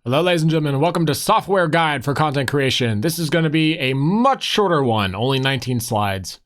Hello, ladies and gentlemen, and welcome to Software Guide for Content Creation. This is going to be a much shorter one, only 19 slides.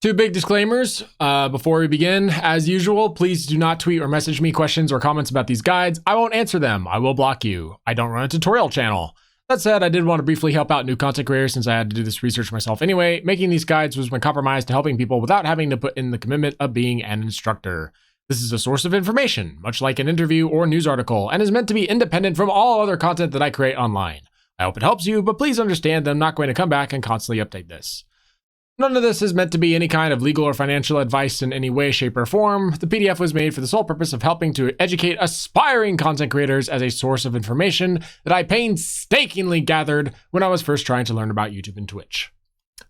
Two big disclaimers before we begin. As usual, please do not tweet or message me questions or comments about these guides. I won't answer them. I will block you. I don't run a tutorial channel. That said, I did want to briefly help out new content creators since I had to do this research myself anyway. Making these guides was my compromise to helping people without having to put in the commitment of being an instructor. This is a source of information, much like an interview or news article, and is meant to be independent from all other content that I create online. I hope it helps you, but please understand that I'm not going to come back and constantly update this. None of this is meant to be any kind of legal or financial advice in any way, shape, or form. The PDF was made for the sole purpose of helping to educate aspiring content creators as a source of information that I painstakingly gathered when I was first trying to learn about YouTube and Twitch.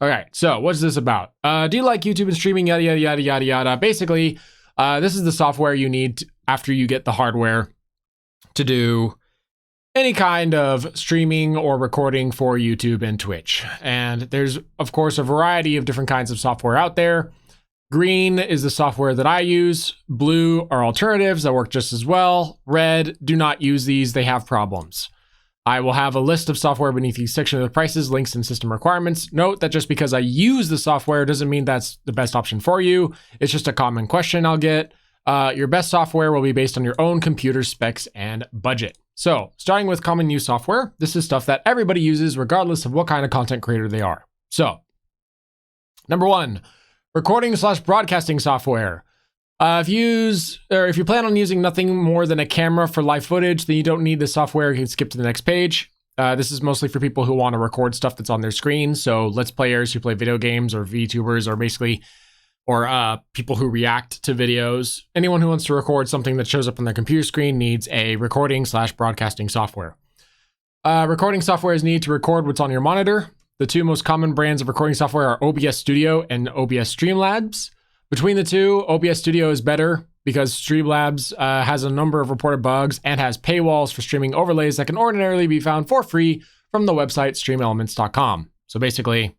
Alright, so what's this about? Do you like YouTube and streaming? Yada, yada, yada, yada, yada. Basically, this is the software you need after you get the hardware to do any kind of streaming or recording for YouTube and Twitch. And there's, of course, a variety of different kinds of software out there. Green is the software that I use. Blue are alternatives that work just as well. Red, do not use these. They have problems. I will have a list of software beneath each section of the prices, links, and system requirements. Note that just because I use the software doesn't mean that's the best option for you. It's just a common question I'll get. Your best software will be based on your own computer specs and budget. So, starting with common use software, this is stuff that everybody uses regardless of what kind of content creator they are. So, number one, recording/broadcasting software. If you plan on using nothing more than a camera for live footage, then you don't need the software. You can skip to the next page. This is mostly for people who want to record stuff that's on their screen. So let's players who play video games or VTubers or people who react to videos. Anyone who wants to record something that shows up on their computer screen needs a recording/broadcasting software. Recording software is needed to record what's on your monitor. The two most common brands of recording software are OBS Studio and OBS Streamlabs. Between the two, OBS Studio is better because Streamlabs has a number of reported bugs and has paywalls for streaming overlays that can ordinarily be found for free from the website streamelements.com. So basically,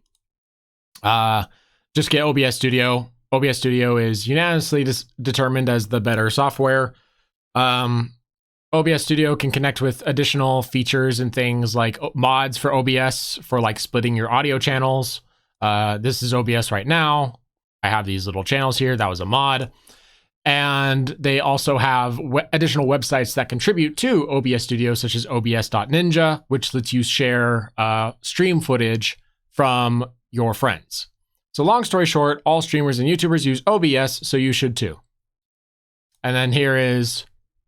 just get OBS Studio. OBS Studio is unanimously determined as the better software. OBS Studio can connect with additional features and things like mods for OBS for like splitting your audio channels. This is OBS right now. I have these little channels here. That was a mod. And they also have additional websites that contribute to OBS Studio, such as obs.ninja, which lets you share stream footage from your friends. So long story short, all streamers and YouTubers use OBS, so you should too. And then here is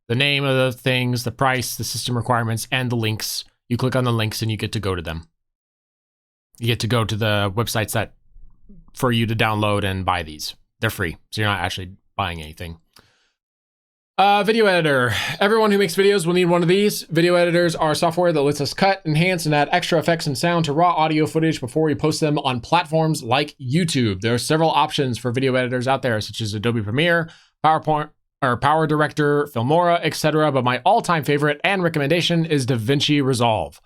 the name of the things, the price, the system requirements, and the links. You click on the links and you get to go to them. You get to go to the websites that for you to download and buy these. They're free, so you're not actually buying anything. Video editor. Everyone who makes videos will need one of these. Video editors are software that lets us cut, enhance, and add extra effects and sound to raw audio footage before we post them on platforms like YouTube. There are several options for video editors out there, such as Adobe Premiere, PowerPoint, or Power Director, Filmora, etc. But my all-time favorite and recommendation is DaVinci Resolve.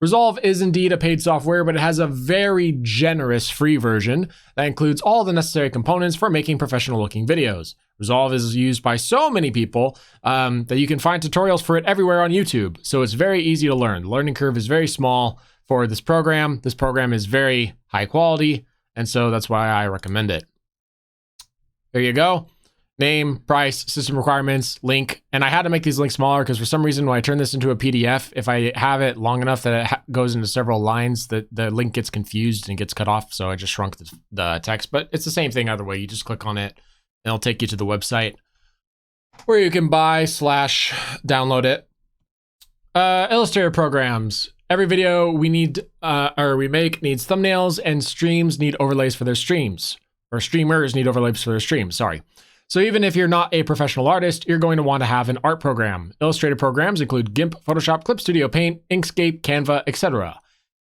Resolve is indeed a paid software, but it has a very generous free version that includes all the necessary components for making professional-looking videos. Resolve is used by so many people that you can find tutorials for it everywhere on YouTube, so it's very easy to learn. The learning curve is very small for this program. This program is very high quality, and so that's why I recommend it. There you go. Name, price, system requirements, link. And I had to make these links smaller because for some reason when I turn this into a PDF, if I have it long enough that it goes into several lines, the link gets confused and gets cut off. So I just shrunk the text, but it's the same thing either way. You just click on it and it'll take you to the website where you can buy/download it. Illustrator programs. Every video we make needs thumbnails, and streams need overlays for their streams. Or streamers need overlays for their streams, sorry. So even if you're not a professional artist, you're going to want to have an art program. Illustrator programs include GIMP, Photoshop, Clip Studio Paint, Inkscape, Canva, etc.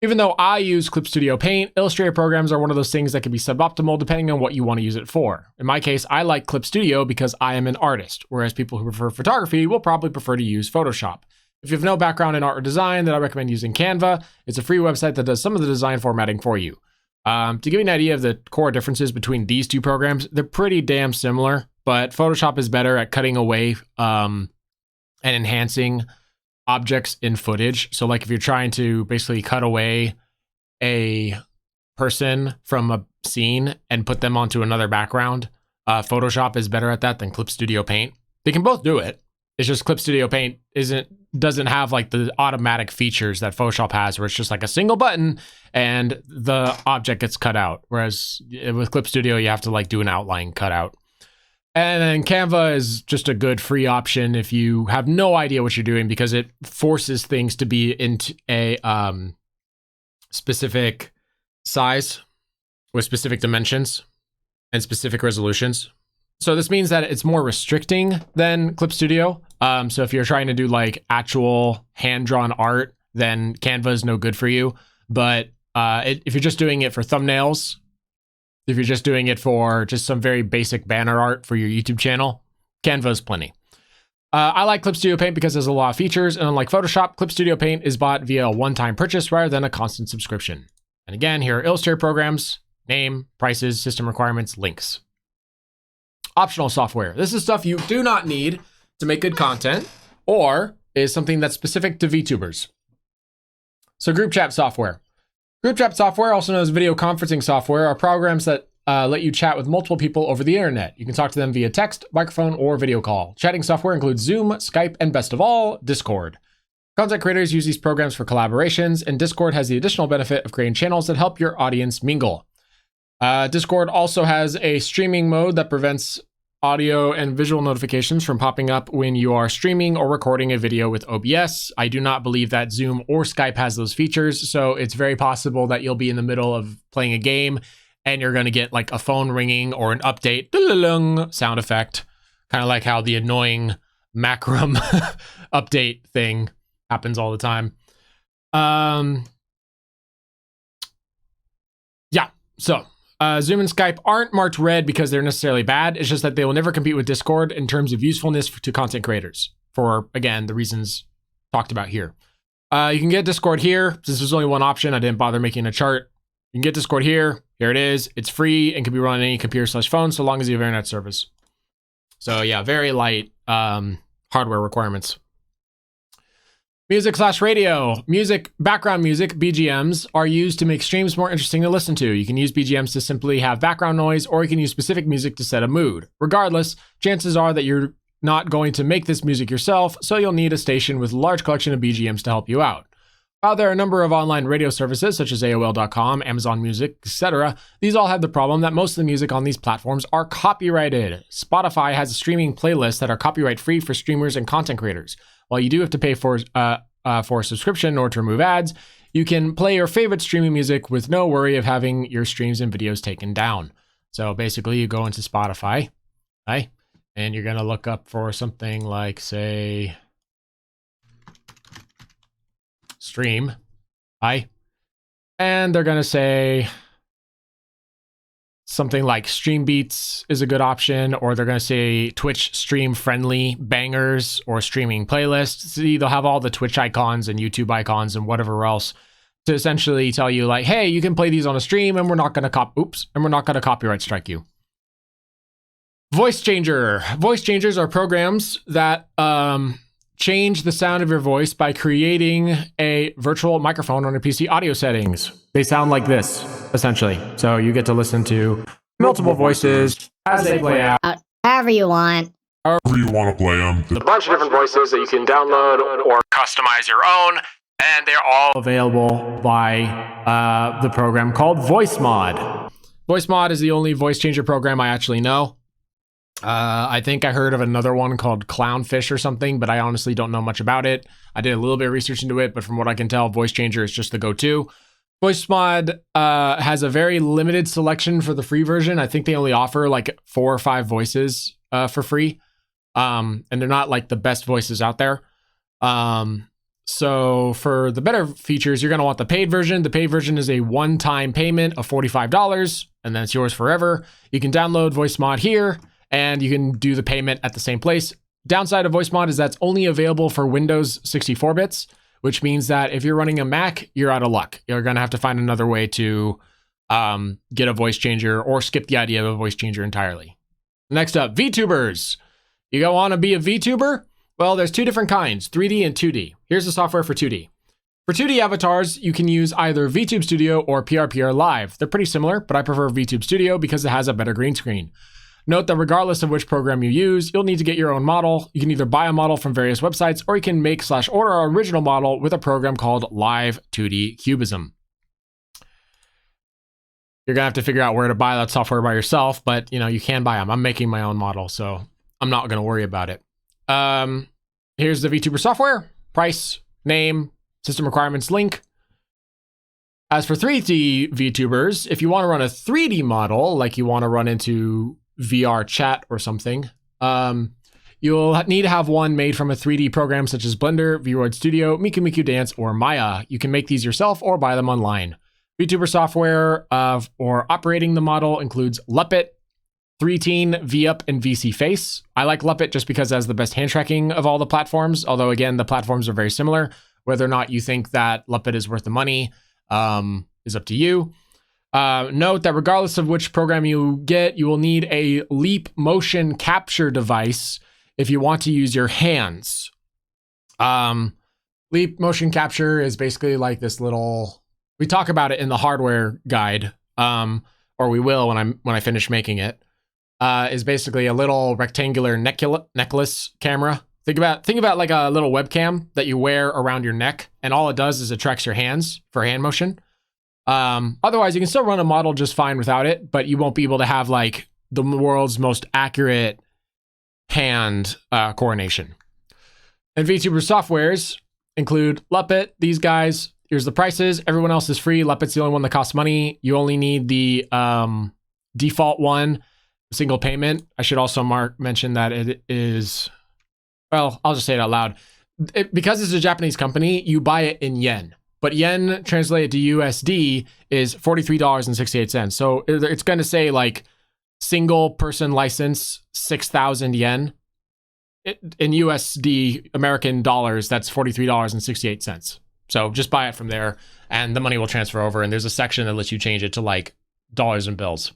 Even though I use Clip Studio Paint, Illustrator programs are one of those things that can be suboptimal depending on what you want to use it for. In my case, I like Clip Studio because I am an artist, whereas people who prefer photography will probably prefer to use Photoshop. If you have no background in art or design, then I recommend using Canva. It's a free website that does some of the design formatting for you. To give you an idea of the core differences between these two programs, they're pretty damn similar, but Photoshop is better at cutting away and enhancing objects in footage. So like if you're trying to basically cut away a person from a scene and put them onto another background, Photoshop is better at that than Clip Studio Paint. They can both do it. It's just Clip Studio Paint doesn't have like the automatic features that Photoshop has, where it's just like a single button and the object gets cut out. Whereas with Clip Studio, you have to like do an outline cutout. And then Canva is just a good free option if you have no idea what you're doing, because it forces things to be into a specific size with specific dimensions and specific resolutions. So this means that it's more restricting than Clip Studio. So if you're trying to do like actual hand-drawn art, then Canva is no good for you. But if you're just doing it for thumbnails, if you're just doing it for just some very basic banner art for your YouTube channel, Canva is plenty. I like Clip Studio Paint because it has a lot of features, and unlike Photoshop, Clip Studio Paint is bought via a one-time purchase rather than a constant subscription. And again, here are Illustrator programs, name, prices, system requirements, links. Optional software. This is stuff you do not need to make good content, or is something that's specific to VTubers. So group chat software. Group chat software, also known as video conferencing software, are programs that let you chat with multiple people over the internet. You can talk to them via text, microphone, or video call. Chatting software includes Zoom, Skype, and best of all, Discord. Content creators use these programs for collaborations, and Discord has the additional benefit of creating channels that help your audience mingle. Discord also has a streaming mode that prevents audio and visual notifications from popping up when you are streaming or recording a video with OBS. I do not believe that Zoom or Skype has those features, so it's very possible that you'll be in the middle of playing a game and you're going to get like a phone ringing or an update sound effect, kind of like how the annoying Macrum update thing happens all the time. Yeah, so Zoom and Skype aren't marked red because they're necessarily bad. It's just that they will never compete with Discord in terms of usefulness to content creators for, again, the reasons talked about here. You can get Discord here. This is only one option. I didn't bother making a chart. You can get Discord here. Here it is. It's free and can be run on any computer/phone so long as you have internet service. So yeah, very light hardware requirements. Music/radio. Background music, BGMs, are used to make streams more interesting to listen to. You can use BGMs to simply have background noise, or you can use specific music to set a mood. Regardless, chances are that you're not going to make this music yourself, so you'll need a station with a large collection of BGMs to help you out. While there are a number of online radio services such as AOL.com, Amazon Music, etc., these all have the problem that most of the music on these platforms are copyrighted. Spotify has streaming playlists that are copyright-free for streamers and content creators. While you do have to pay for a subscription or to remove ads, you can play your favorite streaming music with no worry of having your streams and videos taken down. So basically, you go into Spotify, right? And you're going to look up for something like, say, stream, right? And they're going to say something like Stream Beats is a good option, or they're going to say Twitch stream friendly bangers or streaming playlists. See, they'll have all the Twitch icons and YouTube icons and whatever else to essentially tell you like, hey, you can play these on a stream and we're not going to copyright strike you. Voice changer. Voice changers are programs that change the sound of your voice by creating a virtual microphone on your PC audio settings. They sound like this, essentially. So you get to listen to multiple voices as they play out. However you want. However you want to play them. A bunch of different voices that you can download or customize your own, and they're all available by the program called VoiceMod. VoiceMod is the only voice changer program I actually know. I think I heard of another one called Clownfish or something, but I honestly don't know much about it. I did a little bit of research into it, but from what I can tell, Voice Changer is just the go-to. VoiceMod has a very limited selection for the free version. I think they only offer like 4 or 5 voices for free. And they're not like the best voices out there. So for the better features, you're going to want the paid version. The paid version is a one-time payment of $45, and then it's yours forever. You can download VoiceMod here, and you can do the payment at the same place. Downside of VoiceMod is that's only available for Windows 64 bits, which means that if you're running a Mac, you're out of luck. You're going to have to find another way to get a voice changer or skip the idea of a voice changer entirely. Next up, VTubers. You want to be a VTuber? Well, there's two different kinds, 3D and 2D. Here's the software for 2D. For 2D avatars, you can use either VTube Studio or PRPR Live. They're pretty similar, but I prefer VTube Studio because it has a better green screen. Note that regardless of which program you use, you'll need to get your own model. You can either buy a model from various websites, or you can make/order an original model with a program called Live 2D Cubism. You're gonna have to figure out where to buy that software by yourself, but you can buy them. I'm making my own model, so I'm not gonna worry about it. Here's the VTuber software, price, name, system requirements link. As for 3D VTubers, if you want to run a 3D model, like you want to run into VR chat or something, you'll need to have one made from a 3D program such as Blender, VRoid Studio, Miku Miku Dance, or Maya. You can make these yourself or buy them online. VTuber software or operating the model includes Luppet, 3Teen, VUp, and VC Face. I like Luppet just because it has the best hand tracking of all the platforms, although again, the platforms are very similar. Whether or not you think that Luppet is worth the money is up to you. Note that regardless of which program you get, you will need a Leap motion capture device if you want to use your hands. Leap motion capture is basically like this little, we talk about it in the hardware guide, or we will when I finish making it. Is basically a little rectangular necklace camera. Think about like a little webcam that you wear around your neck, and all it does is it tracks your hands for hand motion. Otherwise, you can still run a model just fine without it, but you won't be able to have like the world's most accurate hand coordination. And VTuber softwares include Luppet, these guys. Here's the prices. Everyone else is free. Luppet's the only one that costs money. You only need the default one, single payment. I should also mention that it is, well, I'll just say it out loud. Because it's a Japanese company, you buy it in yen. But yen translated to USD is $43.68. So it's going to say like single person license, 6,000 yen. In USD, American dollars, that's $43.68. So just buy it from there and the money will transfer over. And there's a section that lets you change it to like dollars and bills.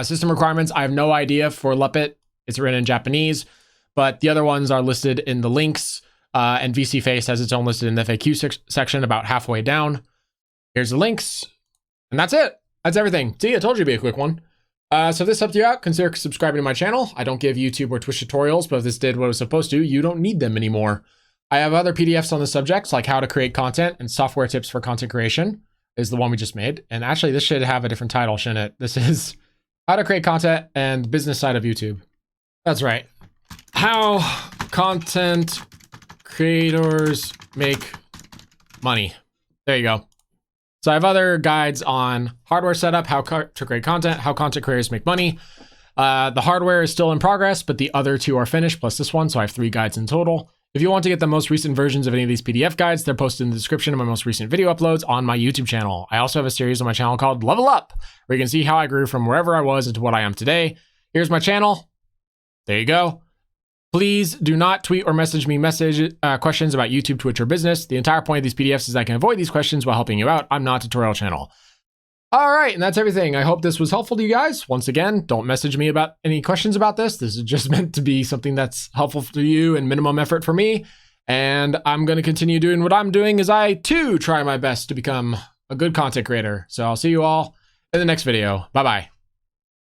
System requirements, I have no idea for Luppet. It's written in Japanese, but the other ones are listed in the links. And VC Face has its own listed in the FAQ section about halfway down. Here's the links. And that's it. That's everything. See, I told you it'd be a quick one. So if this helped you out, consider subscribing to my channel. I don't give YouTube or Twitch tutorials, but if this did what it was supposed to, you don't need them anymore. I have other PDFs on the subjects, like how to create content and software tips for content creation is the one we just made. And actually, this should have a different title, shouldn't it? This is how to create content and business side of YouTube. That's right. How content creators make money. There you go. So I have other guides on hardware setup, how to create content, how content creators make money. The hardware is still in progress, but the other two are finished, plus this one. So I have 3 guides in total. If you want to get the most recent versions of any of these PDF guides, they're posted in the description of my most recent video uploads on my YouTube channel. I also have a series on my channel called Level Up, where you can see how I grew from wherever I was into what I am today. Here's my channel. There you go. Please do not tweet or message me questions about YouTube, Twitch, or business. The entire point of these PDFs is I can avoid these questions while helping you out. I'm not a tutorial channel. All right, and that's everything. I hope this was helpful to you guys. Once again, don't message me about any questions about this. This is just meant to be something that's helpful to you and minimum effort for me. And I'm going to continue doing what I'm doing as I, too, try my best to become a good content creator. So I'll see you all in the next video. Bye-bye.